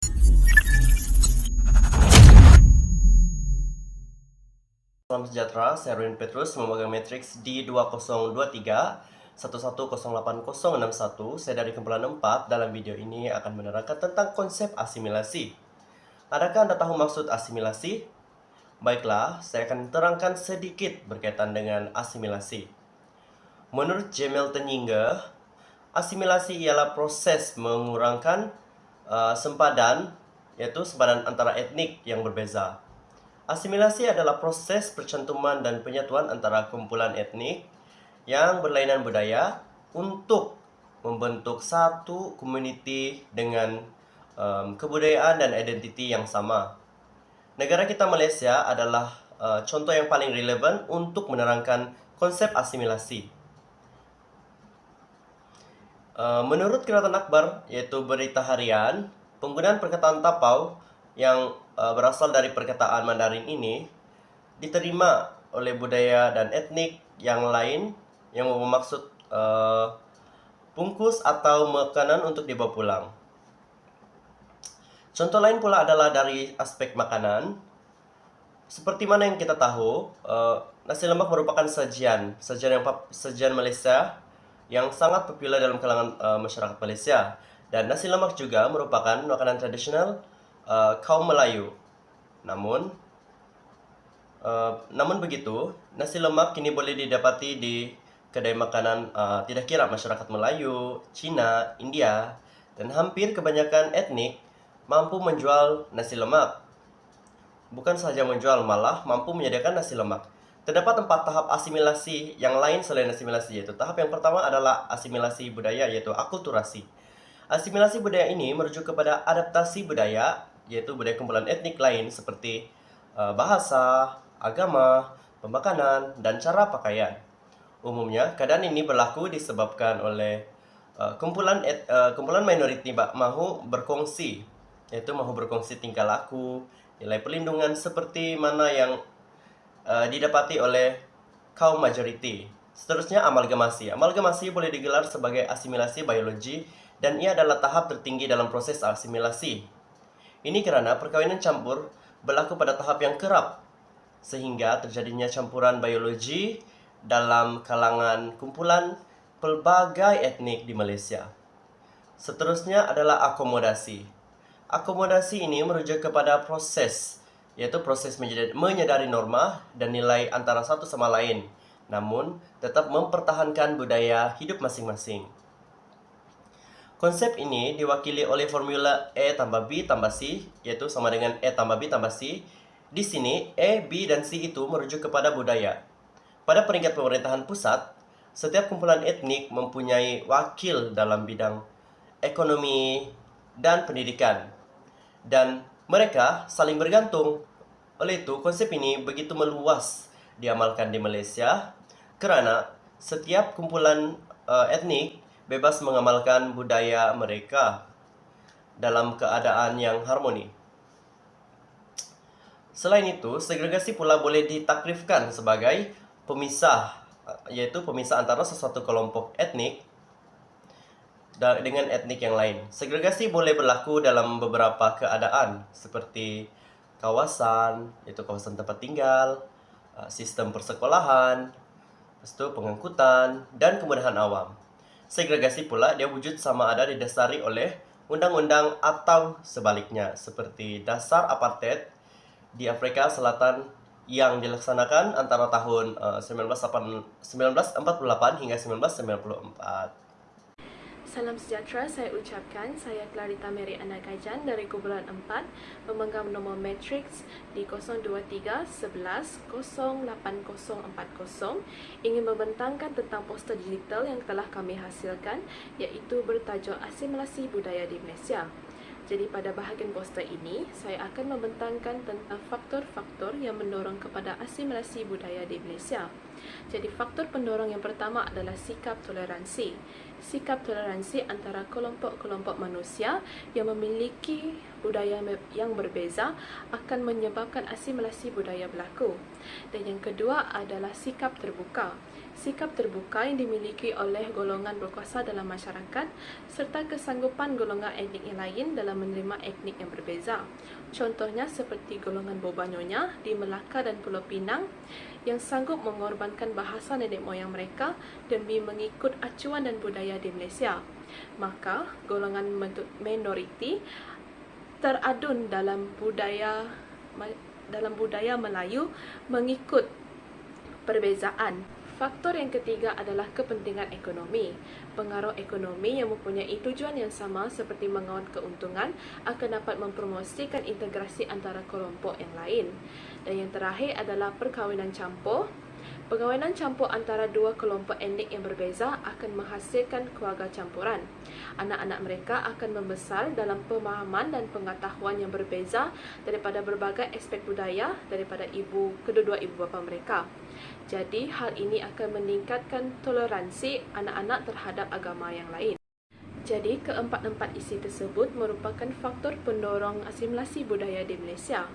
Salam sejahtera, saya Erwin Petrus, memegang matriks D2023 11080061. Saya dari kumpulan 4. Dalam video ini akan menerangkan tentang konsep asimilasi. Adakah Anda tahu maksud asimilasi? Baiklah, saya akan terangkan sedikit berkaitan dengan asimilasi. Menurut J. Milton Yinge, asimilasi ialah proses mengurangkan sempadan, yaitu sempadan antara etnik yang berbeza. Asimilasi adalah proses percantuman dan penyatuan antara kumpulan etnik yang berlainan budaya untuk membentuk satu komuniti dengan kebudayaan dan identiti yang sama. Negara kita Malaysia adalah contoh yang paling relevan untuk menerangkan konsep asimilasi. Menurut Kiratan Akbar, yaitu berita harian, penggunaan perkataan tapau yang berasal dari perkataan Mandarin ini diterima oleh budaya dan etnik yang lain yang bermaksud bungkus atau makanan untuk dibawa pulang. Contoh lain pula adalah dari aspek makanan. Seperti mana yang kita tahu, nasi lemak merupakan sajian Malaysia yang sangat populer dalam kalangan masyarakat Malaysia, dan nasi lemak juga merupakan makanan tradisional kaum Melayu. Namun begitu, nasi lemak kini boleh didapati di kedai makanan tidak kira masyarakat Melayu, Cina, India, dan hampir kebanyakan etnik mampu menjual nasi lemak. Bukan saja menjual, malah mampu menyediakan nasi lemak. Terdapat 4 tahap asimilasi yang lain selain asimilasi, yaitu tahap yang pertama adalah asimilasi budaya, yaitu akulturasi. Asimilasi budaya ini merujuk kepada adaptasi budaya, yaitu budaya kumpulan etnik lain seperti bahasa, agama, pemakanan, dan cara pakaian. Umumnya, keadaan ini berlaku disebabkan oleh kumpulan minoriti mahu berkongsi, yaitu mahu berkongsi tingkah laku, nilai perlindungan seperti mana yang didapati oleh kaum majoriti. Seterusnya, amalgamasi. Amalgamasi boleh digelar sebagai asimilasi biologi, dan ia adalah tahap tertinggi dalam proses asimilasi. Ini karena perkawinan campur berlaku pada tahap yang kerap, sehingga terjadinya campuran biologi dalam kalangan kumpulan pelbagai etnik di Malaysia. Seterusnya adalah akomodasi. Akomodasi ini merujuk kepada proses, yaitu proses menyadari norma dan nilai antara satu sama lain, namun tetap mempertahankan budaya hidup masing-masing. Konsep ini diwakili oleh formula E tambah B tambah C, yaitu sama dengan E tambah B tambah C. Di sini, E, B, dan C itu merujuk kepada budaya. Pada peringkat pemerintahan pusat, setiap kumpulan etnik mempunyai wakil dalam bidang ekonomi dan pendidikan, dan mereka saling bergantung. Oleh itu, konsep ini begitu meluas diamalkan di Malaysia kerana setiap kumpulan etnik bebas mengamalkan budaya mereka dalam keadaan yang harmoni. Selain itu, segregasi pula boleh ditakrifkan sebagai pemisah, yaitu pemisah antara sesuatu kelompok etnik dengan etnik yang lain. Segregasi boleh berlaku dalam beberapa keadaan, seperti kawasan, yaitu kawasan tempat tinggal, sistem persekolahan, pengangkutan, dan kemudahan awam. Segregasi pula dia wujud sama ada didasari oleh undang-undang atau sebaliknya, seperti dasar apartheid di Afrika Selatan yang dilaksanakan antara tahun 1948 hingga 1994. Salam sejahtera, saya ucapkan. Saya Clarita Mary Anakajan dari kumpulan 4, memegang nombor matriks di 02311080040, ingin membentangkan tentang poster digital yang telah kami hasilkan, iaitu bertajuk Asimilasi Budaya di Malaysia. Jadi pada bahagian poster ini, saya akan membentangkan tentang faktor-faktor yang mendorong kepada asimilasi budaya di Malaysia. Jadi faktor pendorong yang pertama adalah sikap toleransi. Sikap toleransi antara kelompok-kelompok manusia yang memiliki budaya yang berbeza akan menyebabkan asimilasi budaya berlaku. Dan yang kedua adalah sikap terbuka. Sikap terbuka yang dimiliki oleh golongan berkuasa dalam masyarakat serta kesanggupan golongan etnik yang lain dalam menerima etnik yang berbeza. Contohnya seperti golongan Bobanyonya di Melaka dan Pulau Pinang yang sanggup mengorbankan bahasa nenek moyang mereka demi mengikut acuan dan budaya di Malaysia. Maka golongan minoriti teradun dalam budaya Melayu mengikut perbezaan. Faktor yang ketiga adalah kepentingan ekonomi. Pengaruh ekonomi yang mempunyai tujuan yang sama seperti mengawal keuntungan akan dapat mempromosikan integrasi antara kelompok yang lain. Dan yang terakhir adalah perkahwinan campur. Perkahwinan campur antara dua kelompok etnik yang berbeza akan menghasilkan keluarga campuran. Anak-anak mereka akan membesar dalam pemahaman dan pengetahuan yang berbeza daripada berbagai aspek budaya daripada kedua ibu bapa mereka. Jadi, hal ini akan meningkatkan toleransi anak-anak terhadap agama yang lain. Jadi, keempat-empat isi tersebut merupakan faktor pendorong asimilasi budaya di Malaysia.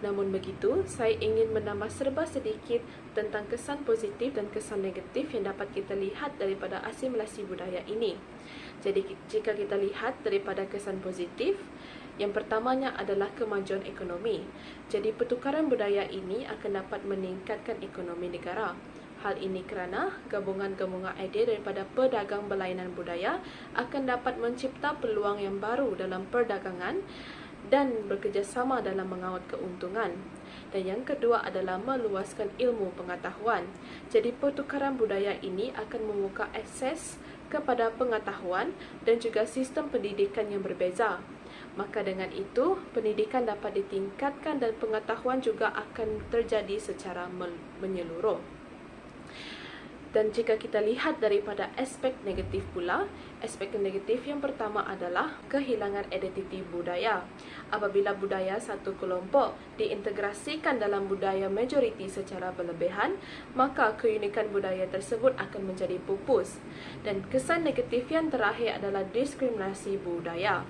Namun begitu, saya ingin menambah serba sedikit tentang kesan positif dan kesan negatif yang dapat kita lihat daripada asimilasi budaya ini. Jadi, jika kita lihat daripada kesan positif, yang pertamanya adalah kemajuan ekonomi. Jadi, pertukaran budaya ini akan dapat meningkatkan ekonomi negara. Hal ini kerana gabungan-gabungan idea daripada pedagang berlainan budaya akan dapat mencipta peluang yang baru dalam perdagangan dan bekerjasama dalam mengawal keuntungan. Dan yang kedua adalah meluaskan ilmu pengetahuan. Jadi, pertukaran budaya ini akan membuka akses kepada pengetahuan dan juga sistem pendidikan yang berbeza. Maka dengan itu, pendidikan dapat ditingkatkan dan pengetahuan juga akan terjadi secara menyeluruh. Dan jika kita lihat daripada aspek negatif pula, aspek negatif yang pertama adalah kehilangan identiti budaya. Apabila budaya satu kelompok diintegrasikan dalam budaya majoriti secara berlebihan, maka keunikan budaya tersebut akan menjadi pupus. Dan kesan negatif yang terakhir adalah diskriminasi budaya.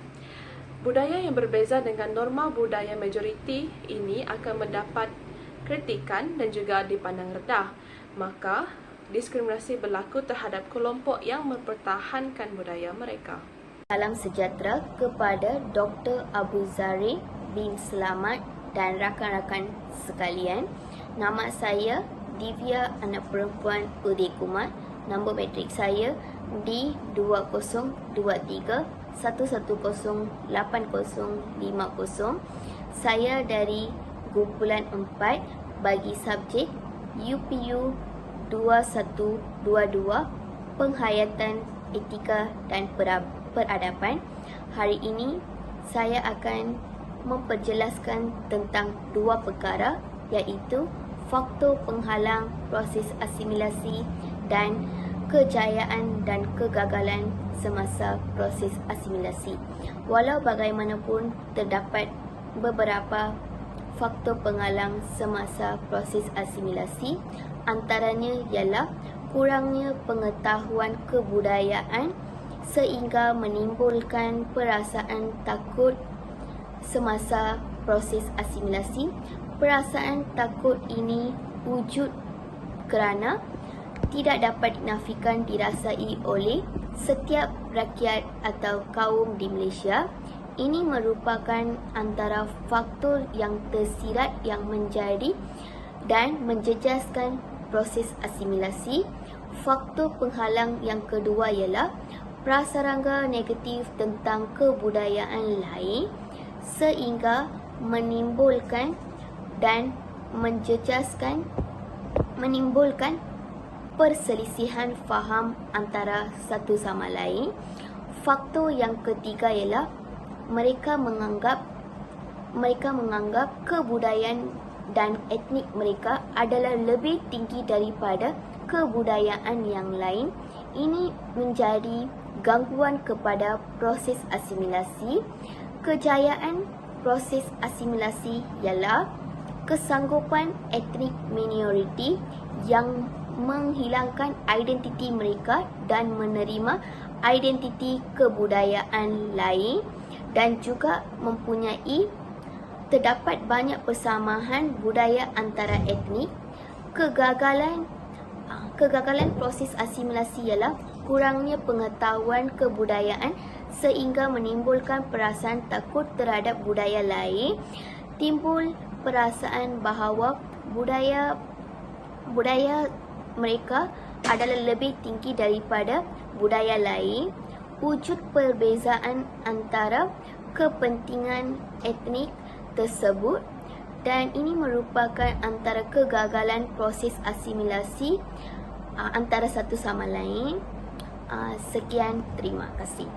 Budaya yang berbeza dengan norma budaya majoriti ini akan mendapat kritikan dan juga dipandang rendah. Maka, diskriminasi berlaku terhadap kelompok yang mempertahankan budaya mereka. Salam sejahtera kepada Dr. Abu Zari bin Selamat dan rakan-rakan sekalian. Nama saya Divya Anak Perempuan Uday Kumar. Nombor matrik saya D2023 1108050. Saya dari kumpulan 4 bagi subjek UPU 2122 Penghayatan Etika dan Peradaban. Hari ini saya akan memperjelaskan tentang dua perkara, iaitu faktor penghalang proses asimilasi dan kejayaan dan kegagalan semasa proses asimilasi. Walau bagaimanapun, terdapat beberapa faktor penghalang semasa proses asimilasi. Antaranya ialah kurangnya pengetahuan kebudayaan sehingga menimbulkan perasaan takut semasa proses asimilasi. Perasaan takut ini wujud kerana tidak dapat dinafikan dirasai oleh setiap rakyat atau kaum di Malaysia. Ini merupakan antara faktor yang tersirat yang menjadi dan menjejaskan proses asimilasi. Faktor penghalang yang kedua ialah prasaranga negatif tentang kebudayaan lain sehingga menimbulkan dan menimbulkan perselisihan faham antara satu sama lain. Faktor yang ketiga ialah mereka menganggap kebudayaan dan etnik mereka adalah lebih tinggi daripada kebudayaan yang lain. Ini menjadi gangguan kepada proses asimilasi. Kejayaan proses asimilasi ialah kesanggupan etnik minoriti yang menghilangkan identiti mereka dan menerima identiti kebudayaan lain. dan juga terdapat banyak persamaan budaya antara etnik. Kegagalan proses asimilasi ialah kurangnya pengetahuan kebudayaan sehingga menimbulkan perasaan takut terhadap budaya lain, timbul perasaan bahawa budaya mereka adalah lebih tinggi daripada budaya lain, wujud perbezaan antara kepentingan etnik tersebut, dan ini merupakan antara kegagalan proses asimilasi antara satu sama lain. Sekian, terima kasih.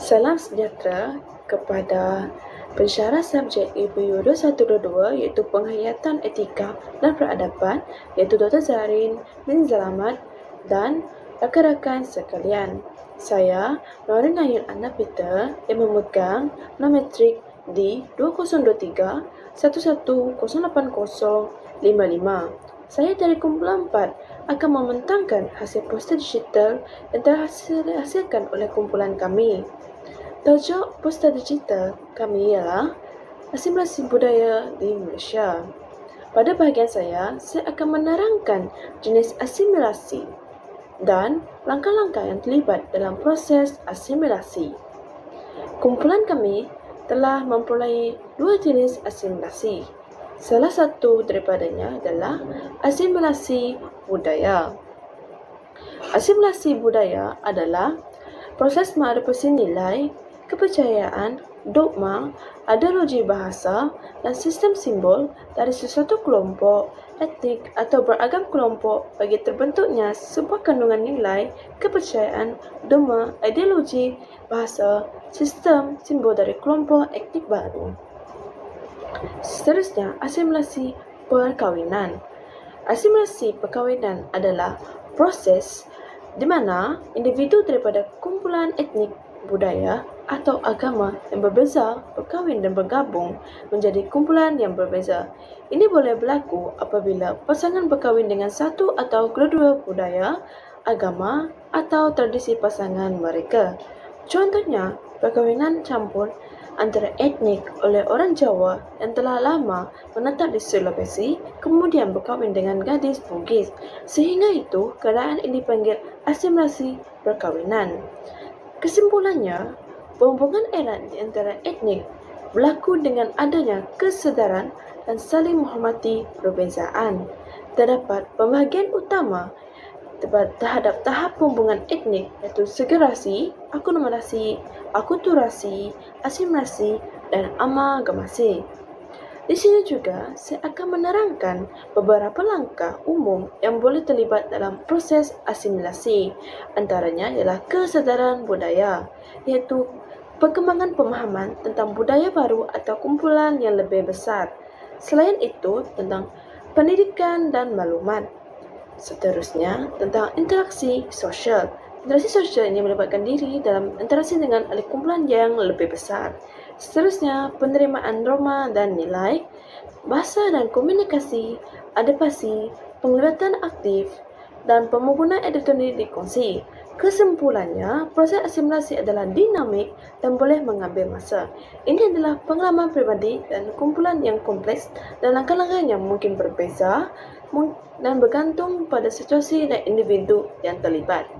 Salam sejahtera kepada pensyarah subjek EPU 2122 iaitu Penghayatan Etika dan Peradaban iaitu Dr. Zarin bin Selamat dan rakan-rakan sekalian. Saya Norin Ayun Anna Peter yang memegang nometrik di 2023 11080055. Saya dari kumpulan 4 akan membentangkan hasil poster digital yang telah dihasilkan oleh kumpulan kami. Tajuk poster digital kami ialah Asimilasi Budaya di Malaysia. Pada bahagian saya akan menerangkan jenis asimilasi dan langkah-langkah yang terlibat dalam proses asimilasi. Kumpulan kami telah memperoleh 2 jenis asimilasi. Salah satu daripadanya adalah asimilasi budaya. Asimilasi budaya adalah proses mengadopsi nilai, kepercayaan, dogma, ideologi bahasa dan sistem simbol dari sesuatu kelompok, etnik atau beragam kelompok bagi terbentuknya sebuah kandungan nilai, kepercayaan, dogma, ideologi bahasa, sistem simbol dari kelompok etnik baru. Seterusnya, asimilasi perkahwinan. Asimilasi perkahwinan adalah proses di mana individu daripada kumpulan etnik, budaya atau agama yang berbeza berkahwin dan bergabung menjadi kumpulan yang berbeza. Ini boleh berlaku apabila pasangan berkahwin dengan satu atau kedua budaya, agama atau tradisi pasangan mereka. Contohnya, perkahwinan campur antara etnik oleh orang Jawa yang telah lama menetap di Sulawesi kemudian berkahwin dengan gadis Bugis, sehingga itu keadaan ini dipanggil asimilasi perkahwinan. Kesimpulannya, hubungan erat di antara etnik berlaku dengan adanya kesedaran dan saling menghormati perbezaan. Terdapat pembahagian utama terhadap tahap hubungan etnik iaitu segregasi, akomodasi, akulturasi, asimilasi dan amalgamasi. Di sini juga saya akan menerangkan beberapa langkah umum yang boleh terlibat dalam proses asimilasi. Antaranya ialah kesedaran budaya, iaitu perkembangan pemahaman tentang budaya baru atau kumpulan yang lebih besar. Selain itu, tentang pendidikan dan maklumat. Seterusnya, tentang interaksi sosial. Interaksi sosial ini melibatkan diri dalam interaksi dengan ahli kumpulan yang lebih besar. Seterusnya, penerimaan norma dan nilai, bahasa dan komunikasi, adaptasi, penglibatan aktif, dan pembangunan elektronik dikongsi. Kesimpulannya, proses asimilasi adalah dinamik dan boleh mengambil masa. Ini adalah pengalaman pribadi dan kumpulan yang kompleks dan langkah-langkah yang mungkin berbeza dan bergantung pada situasi dan individu yang terlibat.